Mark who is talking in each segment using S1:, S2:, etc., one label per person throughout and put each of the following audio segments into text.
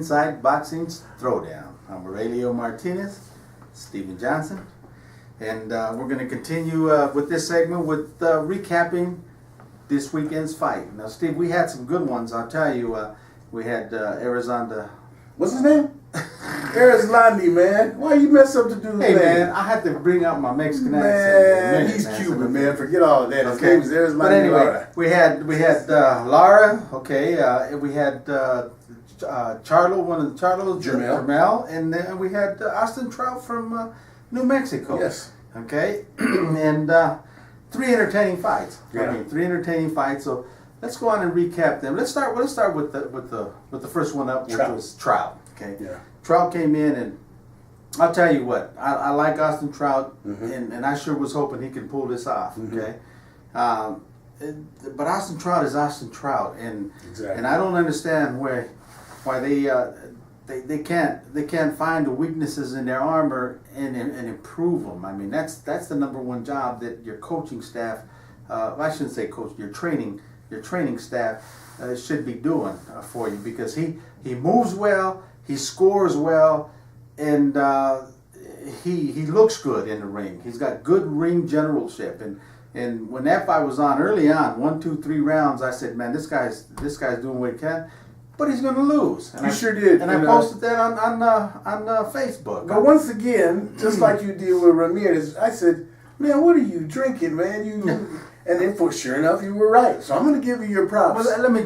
S1: Inside Boxing's Throwdown. I'm Aurelio Martinez, Stephen Johnson, and we're going to continue with this segment with recapping this weekend's fight. Now, Steve, we had some good ones. I'll tell you, we had Arizona.
S2: What's his name? Arizlandi, man. Why you mess up the dude's name?
S1: Hey, man, I had to bring out my Mexican accent.
S2: Man, he's Cuban, man. Forget all of that. His name is Arizlandi.
S1: But anyway,
S2: Lara.
S1: we had Lara. Okay, we had Charlo, one of the Charlos, Jermel, and then we had Austin Trout from New Mexico.
S2: Yes.
S1: Okay, and 3 entertaining fights.
S2: Yeah.
S1: I mean, 3 entertaining fights. So let's go on and recap them. Let's start with the first one up, which was Trout. Okay.
S2: Yeah.
S1: Trout came in, and I'll tell you what, I like Austin Trout, and I sure was hoping he could pull this off. Okay. But Austin Trout is Austin Trout, and I don't understand why they can't find the weaknesses in their armor and improve them. I mean, that's the number one job that your coaching staff, I shouldn't say coach, your training staff should be doing for you, because he moves well, he scores well, and he looks good in the ring. He's got good ring generalship, and when that fight was on early on, 1, 2, 3 rounds, I said, man, this guy's doing what he can. But he's going to lose. And
S2: you sure did.
S1: And I posted that on Facebook.
S2: But once again, just like you did with Ramirez, I said, man, what are you drinking, man? And then, sure enough, you were right. So I'm going to give you your props.
S1: Well, let me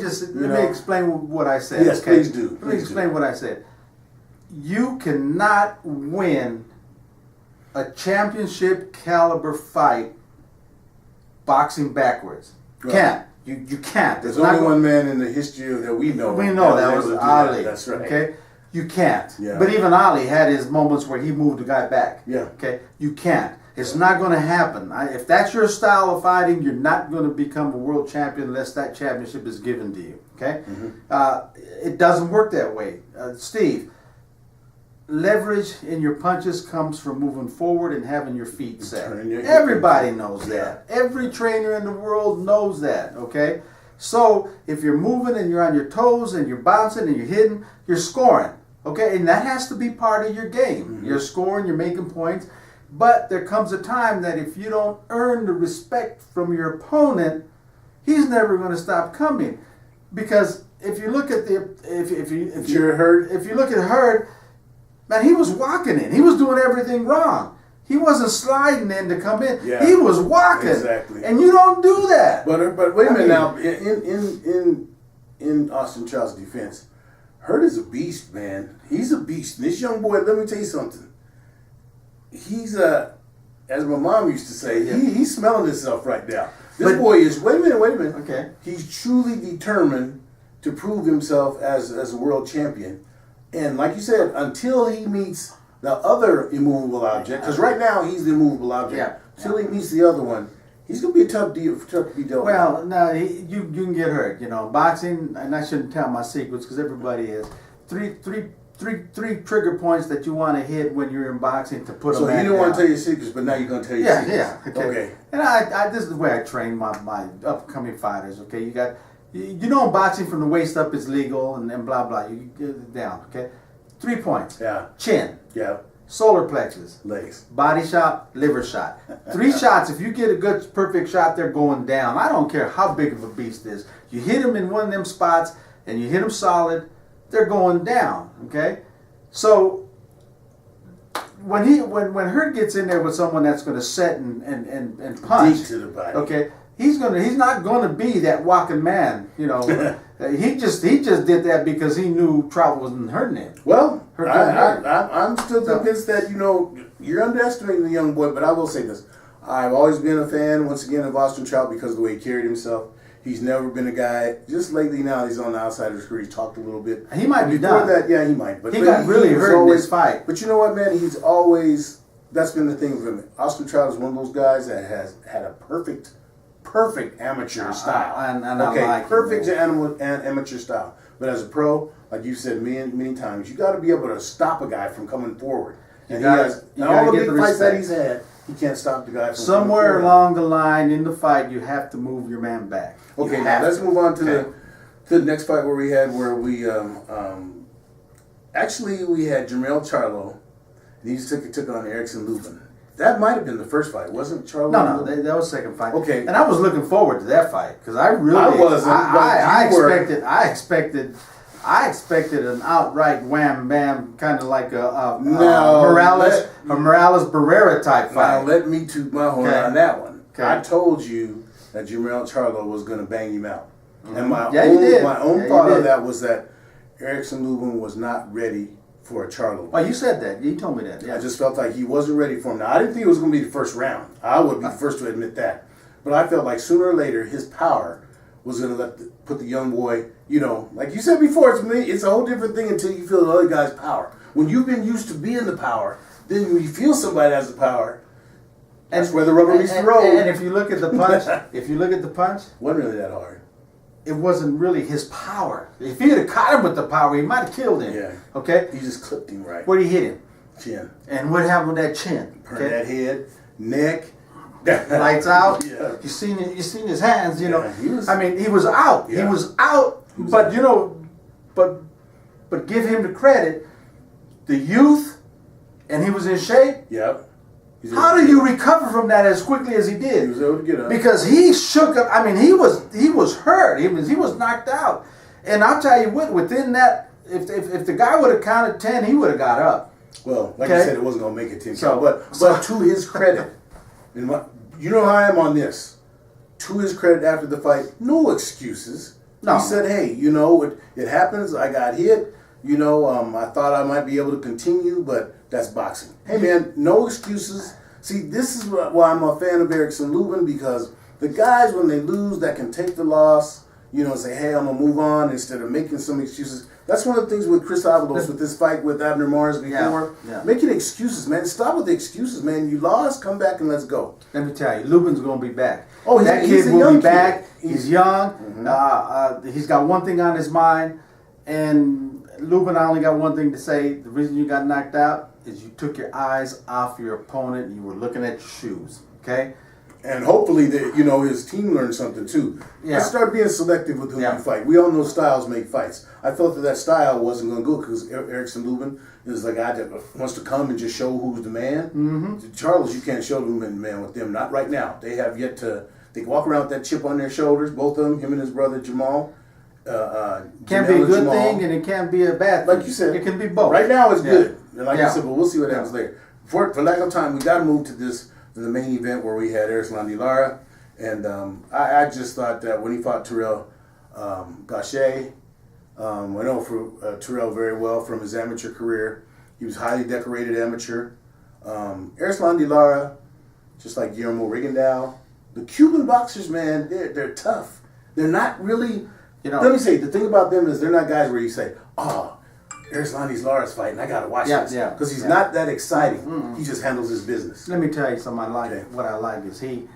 S1: explain what I said.
S2: Yes,
S1: okay?
S2: please do.
S1: Let me explain what I said. You cannot win a championship caliber fight boxing backwards. Right. Can't. You can't.
S2: There's only one man in the history that we know.
S1: We know that was Ali.
S2: That's right.
S1: Okay, you can't.
S2: Yeah.
S1: But even Ali had his moments where he moved the guy back.
S2: Yeah.
S1: Okay, you can't. It's not going to happen. If that's your style of fighting, you're not going to become a world champion unless that championship is given to you. Okay, it doesn't work that way. Steve, leverage in your punches comes from moving forward and having your feet set. Everybody knows that. Every trainer in the world knows that, okay? So if you're moving and you're on your toes and you're bouncing and you're hitting, you're scoring, okay? And that has to be part of your game. You're scoring, you're making points, but there comes a time that if you don't earn the respect from your opponent, he's never going to stop coming. Because if you look at if you look at Hurd, man, he was walking in. He was doing everything wrong. He wasn't sliding in to come in.
S2: Yeah,
S1: he was walking.
S2: Exactly.
S1: And you don't do that.
S2: But wait a minute now. In Austin Trout's defense, Hurd is a beast, man. He's a beast. This young boy, let me tell you something. He's as my mom used to say, he's smelling himself right now. This boy is. Wait a minute.
S1: Okay.
S2: He's truly determined to prove himself as a world champion. And like you said, until he meets the other immovable object, because right now he's the immovable object.
S1: Yeah.
S2: Until he meets the other one, he's going to be a tough to be dealt with.
S1: Well, no, you can get hurt. You know, boxing, and I shouldn't tell my secrets because everybody is. Three trigger points that you want to hit when you're in boxing to put
S2: So
S1: a man
S2: you didn't want to
S1: down.
S2: tell your secrets, but now you're going to tell your secrets.
S1: Yeah.
S2: Okay.
S1: And I this is the way I train my upcoming fighters. Okay, you know, boxing from the waist up is legal and blah blah. You get it down. Okay, 3 points.
S2: Yeah.
S1: Chin.
S2: Yeah.
S1: Solar plexus.
S2: Legs.
S1: Body shot. Liver shot. 3 shots. If you get a good perfect shot, they're going down. I don't care how big of a beast it is. You hit him in one of them spots and you hit him solid, they're going down. Okay, so when Hurd gets in there with someone that's going to set and punch
S2: deep to the body.
S1: Okay. He's not gonna be that walking man, you know. he just did that because he knew Trout wasn't hurting him.
S2: Well, I'm still convinced that, you know, you're underestimating the young boy, but I will say this. I've always been a fan, once again, of Austin Trout because of the way he carried himself. He's never been a guy, just lately now he's on the outside of his career, he talked a little bit.
S1: He might be
S2: Before
S1: done.
S2: that, yeah, he might. But
S1: he got really hurt in this fight.
S2: But you know what, man? He's always, that's been the thing with him. Austin Trout is one of those guys that has had a perfect amateur style. Perfect amateur style. But as a pro, like you said many times, you got to be able to stop a guy from coming forward. And all the big fights that he's had, he can't stop the guy from
S1: somewhere along the line in the fight, you have to move your man back.
S2: Okay, now let's move on to the next fight where we Actually, we had Charlo, and he took on Erickson Lubin. That might have been the first fight, wasn't Charlo?
S1: No, that was the second fight.
S2: Okay,
S1: and I was looking forward to that fight because I expected an outright wham bam, kind of like a Morales Barrera type fight.
S2: Now let me toot my horn on that one. Okay. I told you that Charlo was going to bang him out, and my own thought of that was that Erickson Lubin was not ready for a Charlo.
S1: Oh, you said that. You told me that. Yeah.
S2: I just felt like he wasn't ready for him. Now, I didn't think it was going to be the first round. I would be the first to admit that. But I felt like sooner or later, his power was going to put the young boy, like you said before, it's a whole different thing until you feel the other guy's power. When you've been used to being the power, then when you feel somebody has the power, that's where the rubber meets the road.
S1: And if you look at the punch,
S2: wasn't really that hard.
S1: It wasn't really his power. If he had caught him with the power, he might have killed him.
S2: Yeah.
S1: Okay?
S2: He just clipped him right.
S1: Where'd he hit him?
S2: Chin.
S1: And what happened with that chin?
S2: Burned that head, neck.
S1: Lights out.
S2: Yeah.
S1: You seen his hands,
S2: He was
S1: out.
S2: Yeah.
S1: He was out. But but give him the credit. The youth, and he was in shape.
S2: Yep.
S1: How do you recover from that as quickly as he did?
S2: He was able to get up.
S1: Because he shook up. I mean, he was hurt. He was knocked out. And I'll tell you what, within that, if the guy would have counted 10, he would have got up.
S2: Well, like you said, it wasn't going to make it 10. But to his credit, you know how I am on this. To his credit, after the fight, no excuses. No. He said, hey, it happens. I got hit. I thought I might be able to continue, but that's boxing. Hey, man, no excuses. See, this is why I'm a fan of Erickson Lubin, because the guys, when they lose, that can take the loss, say, hey, I'm going to move on instead of making some excuses. That's one of the things with Chris Avalos with this fight with Abner Mars before. Yeah. Making excuses, man. Stop with the excuses, man. You lost, come back and let's go.
S1: Let me tell you, Lubin's going to be back.
S2: Oh,
S1: that kid will be back. He's young.
S2: Mm-hmm.
S1: He's got one thing on his mind. And Lubin, I only got one thing to say. The reason you got knocked out is you took your eyes off your opponent and you were looking at your shoes. Okay?
S2: And hopefully, his team learned something too. Yeah. Let's start being selective with who you fight. We all know styles make fights. I felt that style wasn't going to go because Erickson Lubin is the guy that wants to come and just show who's the man.
S1: Mm-hmm.
S2: Charles, you can't show the man with them. Not right now. They have yet to. They walk around with that chip on their shoulders. Both of them, him and his brother Jamal.
S1: Can be a good thing and it can be a bad thing.
S2: Like you said,
S1: it can be both.
S2: Right now, it's good. And like you said, but we'll see what happens later. For lack of time, we got to move to the main event where we had Erislandy Lara, and I just thought that when he fought Terrell Gaucher, I know Terrell very well from his amateur career. He was highly decorated amateur. Erislandy Lara, just like Guillermo Rigondeaux, the Cuban boxers, man, they're tough. They're not really. Let me say, the thing about them is they're not guys where you say, oh, Erislandy Lara's fighting, I got to watch this. Because he's not that exciting. Mm-hmm. He just handles his business.
S1: Let me tell you something what I like is he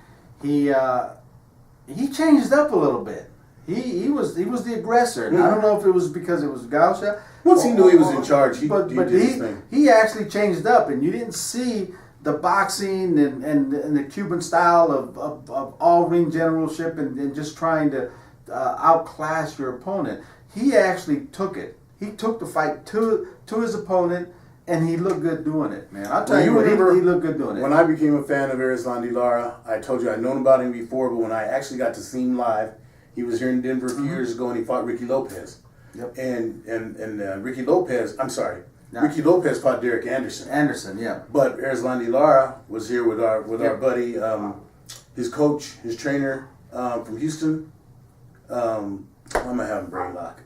S1: changed up a little bit. He was the aggressor. Mm-hmm. I don't know if it was because it was Gaucher.
S2: Once he knew he was in charge, he did his thing.
S1: He actually changed up, and you didn't see the boxing and the Cuban style of all ring generalship and just trying to outclass your opponent. He actually took it. He took the fight to his opponent, and he looked good doing it, man. I'll tell you what, he looked good doing it.
S2: When I became a fan of Erislandy Lara, I told you I'd known about him before, but when I actually got to see him live, he was here in Denver a few years ago, and he fought Ricky Lopez.
S1: Yep.
S2: And Ricky Lopez fought Derek Anderson.
S1: Anderson, yeah.
S2: But Erislandy Lara was here with our buddy, his coach, his trainer from Houston. I'm gonna have him brain lock.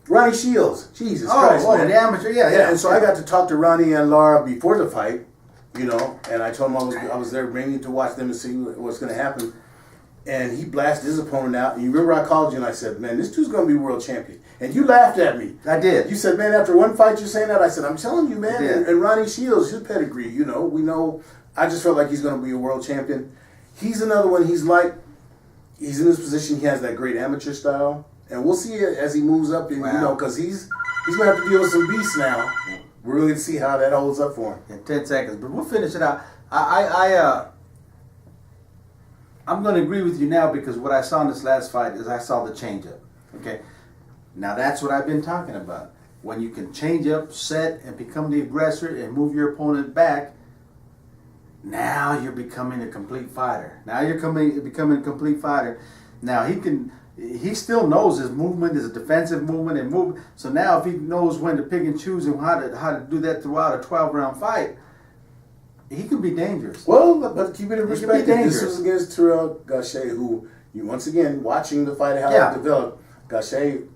S2: Ronnie Shields. Jesus Christ, man.
S1: The amateur, yeah.
S2: And so I got to talk to Ronnie and Lara before the fight, and I told him I was there mainly to watch them and see what's going to happen. And he blasted his opponent out. And you remember I called you and I said, man, this dude's going to be world champion. And you laughed at me.
S1: I did.
S2: You said, man, after one fight you're saying that? I said, I'm telling you, man. And Ronnie Shields, his pedigree, we know. I just felt like he's going to be a world champion. He's another one. He's in this position. He has that great amateur style. And we'll see it as he moves up, and because he's going to have to deal with some beasts now. We're going to see how that holds up for him.
S1: In 10 seconds, but we'll finish it out. I'm going to agree with you now because what I saw in this last fight is I saw the changeup. Okay, now that's what I've been talking about. when you can change up, set, and become the aggressor and move your opponent back, now you're becoming a complete fighter. Now you're becoming a complete fighter. Now he still knows his movement is a defensive movement and move. So now if he knows when to pick and choose and how to do that throughout a 12-round fight, he can be dangerous.
S2: Well, but keep it in perspective. This was against Terrell Gausha, who you once again watching the fight how it developed. Gausha,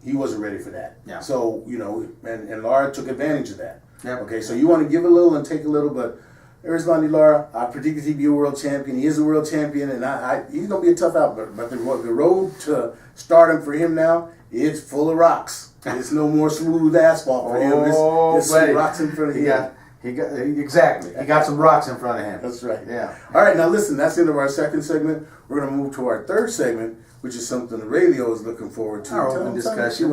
S2: he wasn't ready for that.
S1: Yeah.
S2: So and Lara took advantage of that.
S1: Yep.
S2: Okay, so you want to give a little and take a little, but Erislandy Lara, I predicted he'd be a world champion. He is a world champion, and he's gonna be a tough out. But the road to stardom for him now, it's full of rocks. It's no more smooth asphalt for him. There's some rocks in front of him.
S1: He got some rocks in front of him.
S2: That's right.
S1: Yeah.
S2: All right, now listen. That's the end of our second segment. We're gonna move to our third segment, which is something Radio is looking forward to.
S1: Our open discussion.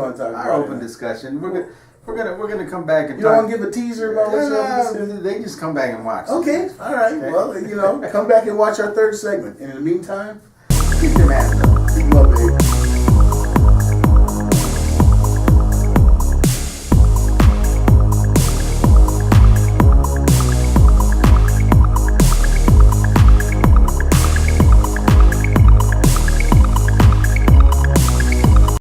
S1: We're gonna come back and.
S2: You don't want to give a teaser about what you're
S1: They just come back and watch.
S2: Okay. All right. Okay. Well, come back and watch our third segment. And in the meantime,
S1: keep your mask on.
S2: Keep them up, baby.